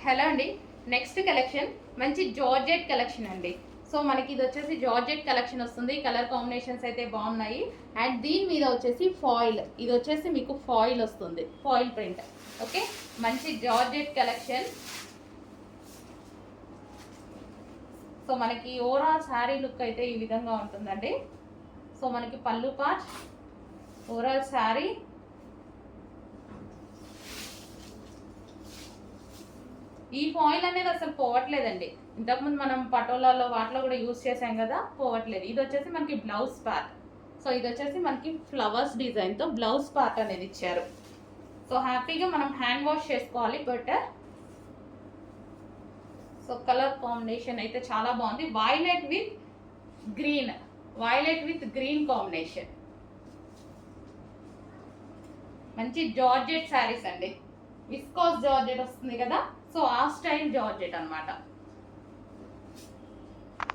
Hello అండి. Next collection మంచి georgette collection అండి. సో మనకి ఇది వచ్చేసి జార్జెట్ కలెక్షన్ వస్తుంది. కలర్ కాంబినేషన్స్ అయితే బాగున్నాయి. అండ్ దీని మీద వచ్చేసి ఫాయిల్, ఇది వచ్చేసి మీకు ఫాయిల్ వస్తుంది, ఫాయిల్ ప్రింట్. ఓకే, మంచి జార్జెట్ కలెక్షన్. సో మనకి ఓవరాల్ శారీ లుక్ అయితే ఈ విధంగా ఉంటుందండి. సో మనకి పళ్ళు పార్ట్, ఓవరాల్ శారీ. ఈ ఫాయిల్ అనేది అసలు పోవట్లేదండి. ఇంతకుముందు మనం పటోలాలో వాటిలో కూడా యూజ్ చేసాం కదా, పోవట్లేదు. ఇది వచ్చేసి మనకి బ్లౌజ్ పార్ట్. సో ఇది వచ్చేసి మనకి ఫ్లవర్స్ డిజైన్తో బ్లౌజ్ పార్ట్ అనేది ఇచ్చారు. సో హ్యాపీగా మనం హ్యాండ్ వాష్ చేసుకోవాలి బెటర్. సో కలర్ కాంబినేషన్ అయితే చాలా బాగుంది. Violet with green, violet with green combination. మంచి జార్జెట్ శారీస్ అండి. విస్కోస్ జార్జెట్ వస్తుంది కదా, సో ఆ స్టైల్ జార్జెట్ అనమాట.